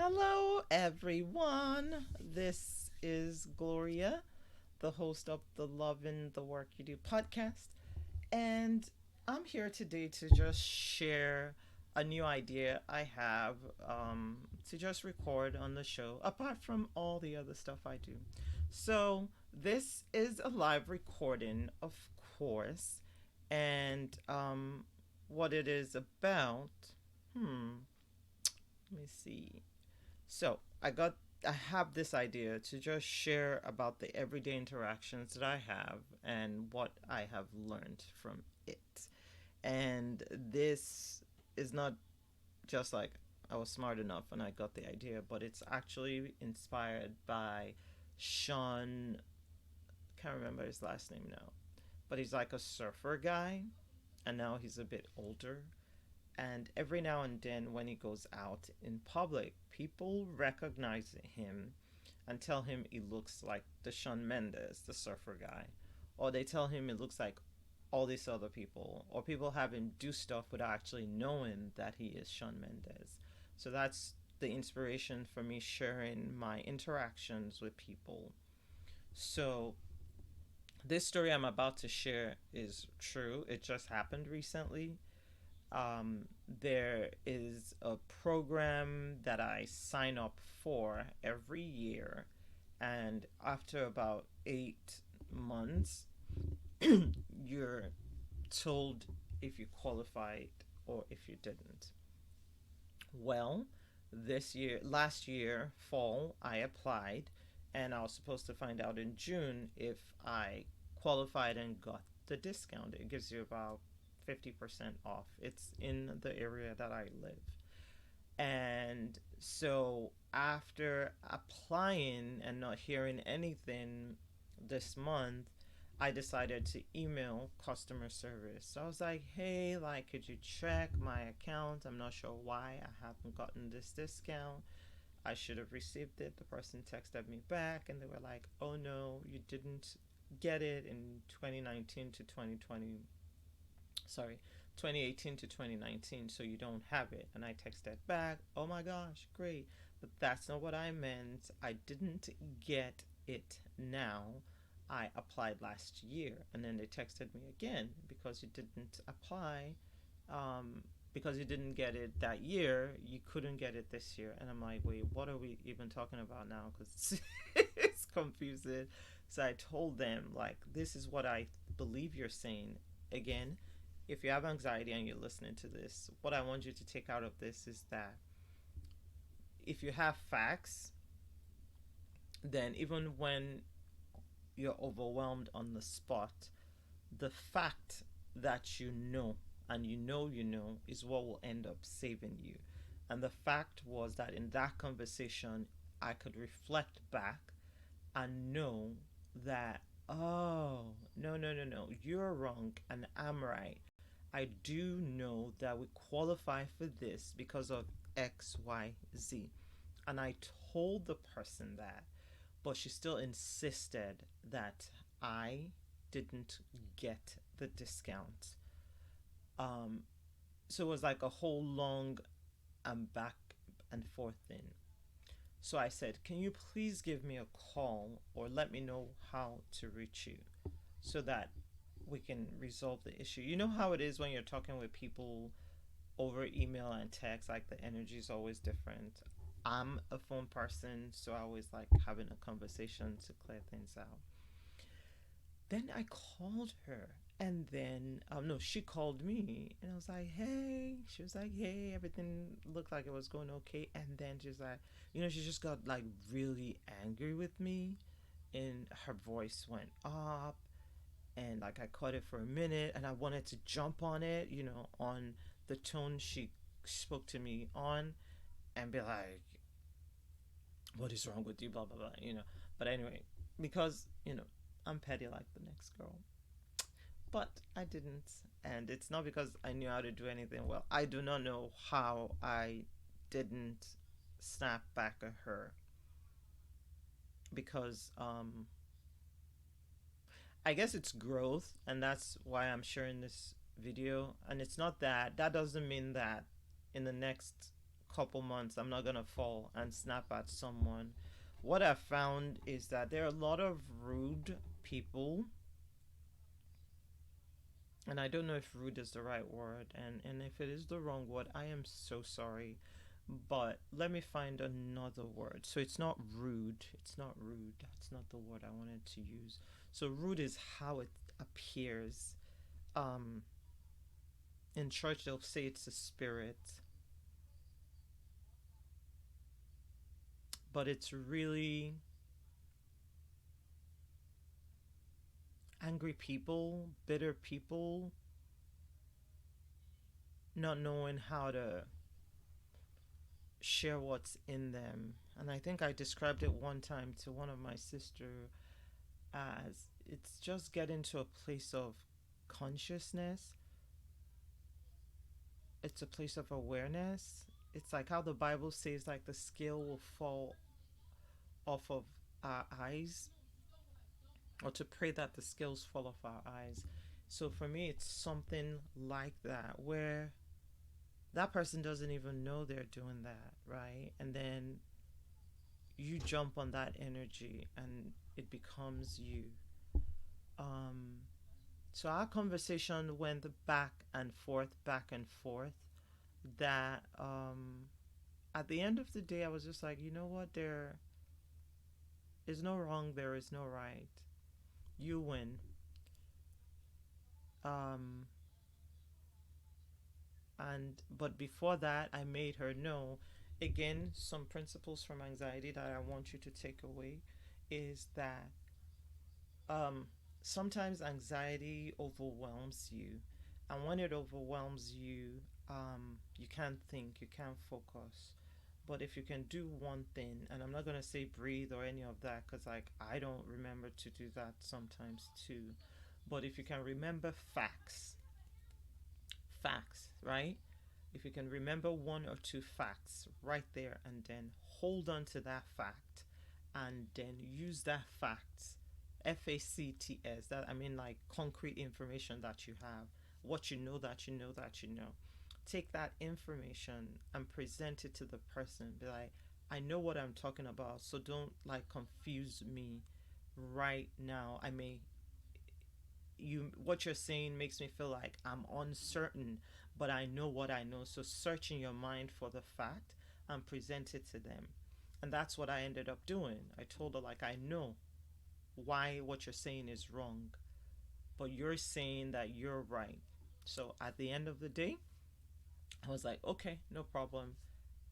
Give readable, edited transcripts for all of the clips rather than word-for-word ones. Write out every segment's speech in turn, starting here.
Hello, everyone. This is Gloria, the host of the Love in the Work You Do podcast. And I'm here today to just share a new idea I have to just record on the show, apart from all the other stuff I do. So, this is a live recording, of course. And what it is about, let me see. So I have this idea to just share about the everyday interactions that I have and what I have learned from it. And this is not just like I was smart enough and I got the idea, but it's actually inspired by Sean. Can't remember his last name now, but he's like a surfer guy, and now he's a bit older. And every now and then, when he goes out in public, people recognize him and tell him he looks like the Shawn Mendes, the surfer guy. Or they tell him it looks like all these other people. Or people have him do stuff without actually knowing that he is Shawn Mendes. So that's the inspiration for me sharing my interactions with people. So this story I'm about to share is true. It just happened recently. There is a program that I sign up for every year, and after about 8 months, you're told if you qualified or if you didn't. Well, last year, fall, I applied, and I was supposed to find out in June if I qualified and got the discount. It gives you about 50% off. It's in the area that I live. And so after applying and not hearing anything this month, I decided to email customer service. So I was like, hey, like, could you check my account? I'm not sure why I haven't gotten this discount. I should have received it. The person texted me back and they were like, oh no, you didn't get it in 2019 to 2020. Sorry, 2018 to 2019, so you don't have it. And I texted back, oh my gosh, great. But that's not what I meant. I didn't get it now. I applied last year. And then they texted me again because you didn't apply. Because you didn't get it that year, you couldn't get it this year. And I'm like, wait, what are we even talking about now? Because it's confusing. So I told them, like, this is what I believe you're saying. Again, if you have anxiety and you're listening to this, what I want you to take out of this is that if you have facts, then even when you're overwhelmed on the spot, the fact that you know is what will end up saving you. And the fact was that in that conversation, I could reflect back and know that, oh, no, no, no, no, you're wrong and I'm right. I do know that we qualify for this because of X, Y, Z. And I told the person that, but she still insisted that I didn't get the discount. Um, so it was like a whole long back and forth thing. So I said, can you please give me a call or let me know how to reach you so that we can resolve the issue? You know how it is when you're talking with people over email and text, like the energy is always different. I'm a phone person, so I always like having a conversation to clear things out. Then I called her, and then no, she called me, and I was like, "Hey," she was like, "Hey," everything looked like it was going okay, and then she's like, she just got like really angry with me, and her voice went up, and like I caught it for a minute, and I wanted to jump on it, on the tone she spoke to me on, and be like, "What is wrong with you?" Blah blah blah. But anyway, because I'm petty like the next girl, but I didn't, and it's not because I knew how to do anything well. I do not know how I didn't snap back at her because I guess it's growth, and that's why I'm sharing this video. And it's not that doesn't mean that in the next couple months, I'm not gonna fall and snap at someone. What I found is that there are a lot of rude people, and I don't know if rude is the right word, and if it is the wrong word, I am so sorry. But let me find another word. So it's not rude. It's not rude. That's not the word I wanted to use. So rude is how it appears. Um, in church, they'll say it's a spirit, but it's really angry people, bitter people, not knowing how to share what's in them. And I think I described it one time to one of my sister as it's just getting to a place of consciousness. It's a place of awareness. It's like how the Bible says like the scale will fall off of our eyes, or to pray that the scales fall off our eyes. So for me it's something like that, where that person doesn't even know they're doing that, right? And then you jump on that energy and it becomes you. Um, so our conversation went back and forth. That at the end of the day, I was just like, you know what? There is no wrong. There is no right. You win. Um, and but before that, I made her know. Again, some principles from anxiety that I want you to take away is that um, sometimes anxiety overwhelms you, and when it overwhelms you, you can't think, you can't focus. But if you can do one thing, and I'm not gonna say breathe or any of that, because like I don't remember to do that sometimes too. But if you can remember facts, right? If you can remember one or two facts right there, and then hold on to that fact, and then use that fact, FACTS, that I mean like concrete information that you have, what you know that you know that you know. Take that information and present it to the person. Be like, I know what I'm talking about, so don't like confuse me right now. I may you what you're saying makes me feel like I'm uncertain, but I know what I know. So search in your mind for the fact and present it to them. And that's what I ended up doing. I told her like I know why what you're saying is wrong, but you're saying that you're right. So at the end of the day, I was like, okay, no problem.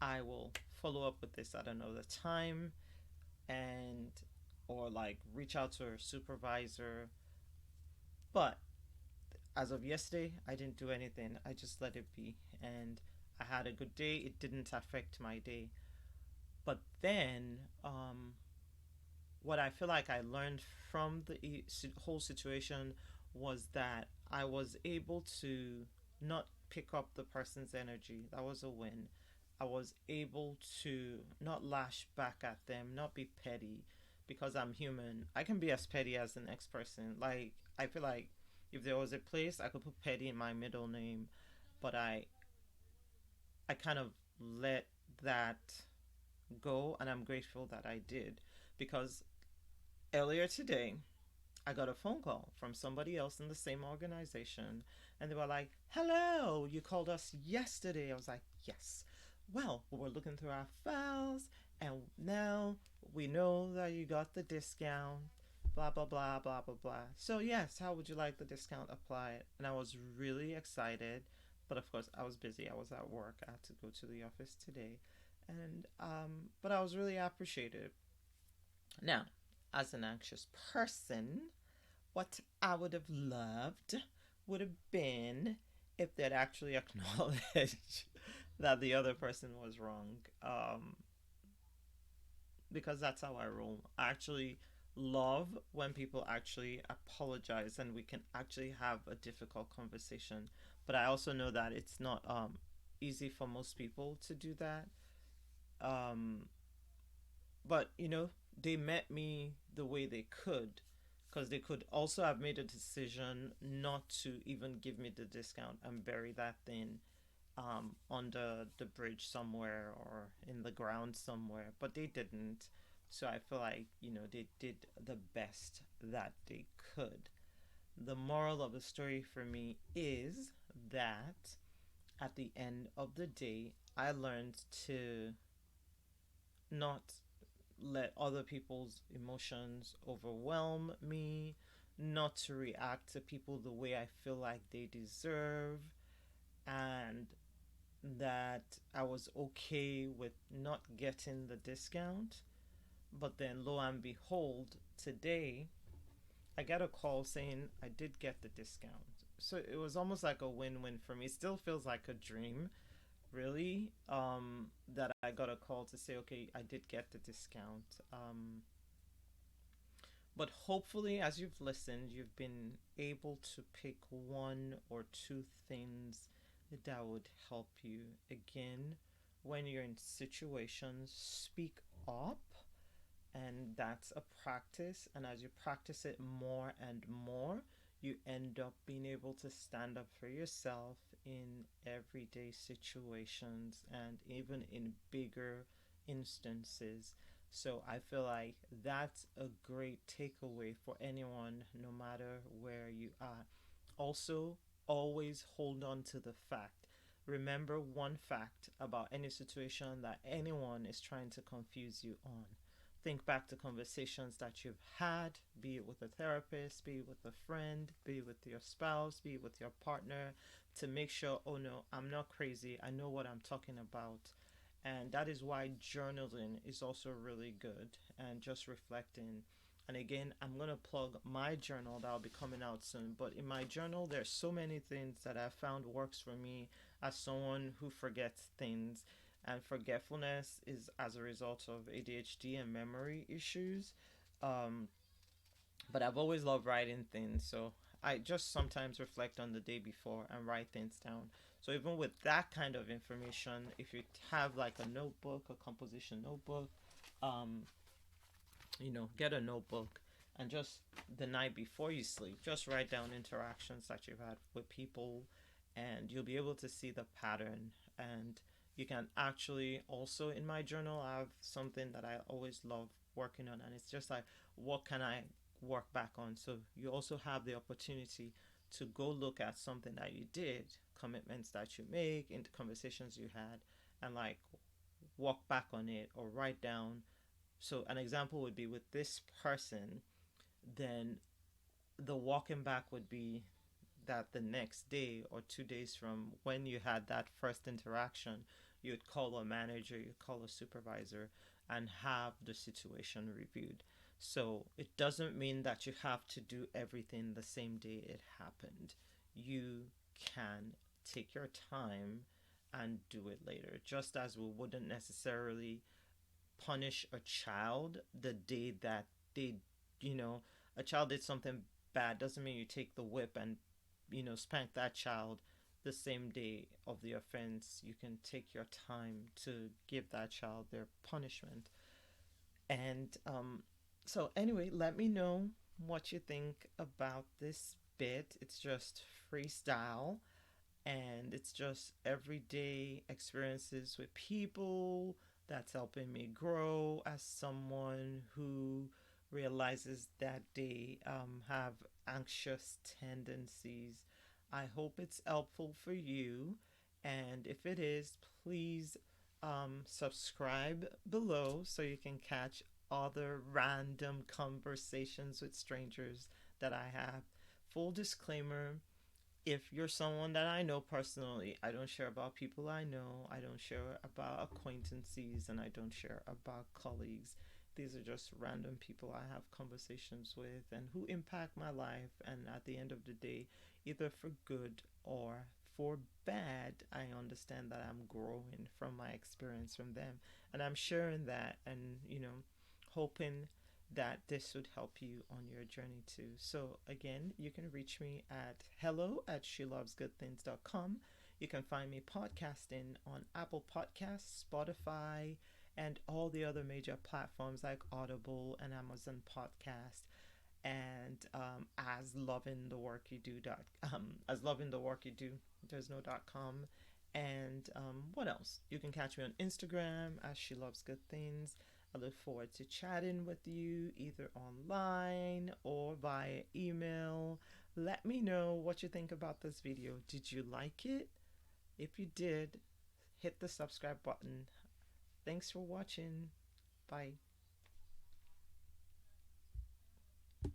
I will follow up with this at another time, and or like reach out to her supervisor. But as of yesterday, I didn't do anything. I just let it be. And I had a good day. It didn't affect my day. But then, what I feel like I learned from the whole situation was that I was able to not pick up the person's energy. That was a win. I was able to not lash back at them, not be petty, because I'm human. I can be as petty as the next person. Like, I feel like if there was a place I could put petty in my middle name, but I kind of let that go, and I'm grateful that I did, because earlier today I got a phone call from somebody else in the same organization, and they were like, "Hello, you called us yesterday." I was like, "Yes." Well, we were looking through our files, and now we know that you got the discount. Blah blah blah blah blah blah. So yes, how would you like the discount applied? And I was really excited, but of course I was busy. I was at work. I had to go to the office today, and but I was really appreciative. Now, as an anxious person, what I would have loved would have been if they'd actually acknowledged that the other person was wrong. Because that's how I roll. I actually love when people actually apologize and we can actually have a difficult conversation. But I also know that it's not easy for most people to do that. Um, but they met me the way they could, because they could also have made a decision not to even give me the discount and bury that thing under the bridge somewhere or in the ground somewhere, but they didn't. So I feel like, they did the best that they could. The moral of the story for me is that at the end of the day, I learned to not let other people's emotions overwhelm me, not to react to people the way I feel like they deserve, and that I was okay with not getting the discount. But then, lo and behold, today I got a call saying I did get the discount. So it was almost like a win win for me. It still feels like a dream, really, that I got a call to say, okay, I did get the discount. But hopefully, as you've listened, you've been able to pick one or two things that would help you. Again, when you're in situations, speak up, and that's a practice. And as you practice it more and more, you end up being able to stand up for yourself in everyday situations and even in bigger instances. So I feel like that's a great takeaway for anyone, no matter where you are. Also, always hold on to the fact. Remember one fact about any situation that anyone is trying to confuse you on. Think back to conversations that you've had, be it with a therapist, be it with a friend, be it with your spouse, be it with your partner, to make sure, oh no, I'm not crazy. I know what I'm talking about. And that is why journaling is also really good, and just reflecting. And again, I'm going to plug my journal that'll be coming out soon. But in my journal, there's so many things that I found works for me as someone who forgets things, and forgetfulness is as a result of ADHD and memory issues. Um, but I've always loved writing things, so I just sometimes reflect on the day before and write things down. So even with that kind of information, if you have like a notebook, a composition notebook, um, get a notebook, and just the night before you sleep, just write down interactions that you've had with people, and you'll be able to see the pattern. And you can actually also, in my journal, I have something that I always love working on, and it's just like, what can I work back on? So you also have the opportunity to go look at something that you did, commitments that you make, into conversations you had, and like walk back on it or write down. So an example would be with this person, then the walking back would be that the next day or 2 days from when you had that first interaction, you'd call a manager, you'd call a supervisor, and have the situation reviewed. So it doesn't mean that you have to do everything the same day it happened. You can take your time and do it later, just as we wouldn't necessarily punish a child the day that they, you know, a child did something bad, doesn't mean you take the whip and, spank that child the same day of the offense. You can take your time to give that child their punishment. And so, anyway, let me know what you think about this bit. It's just freestyle, and it's just everyday experiences with people that's helping me grow as someone who realizes that they have anxious tendencies. I hope it's helpful for you, and if it is, please subscribe below so you can catch other random conversations with strangers that I have. Full disclaimer, if you're someone that I know personally, I don't share about people I know, I don't share about acquaintances, and I don't share about colleagues. These are just random people I have conversations with and who impact my life. And at the end of the day, either for good or for bad, I understand that I'm growing from my experience from them. And I'm sharing that, and, hoping that this would help you on your journey too. So again, you can reach me at hello@shelovesgoodthings.com. You can find me podcasting on Apple Podcasts, Spotify, and all the other major platforms like Audible and Amazon Podcast. And as loving the work you do, there's no .com. And what else? You can catch me on Instagram as She Loves Good Things. I look forward to chatting with you either online or via email. Let me know what you think about this video. Did you like it? If you did, hit the subscribe button. Thanks for watching. Bye.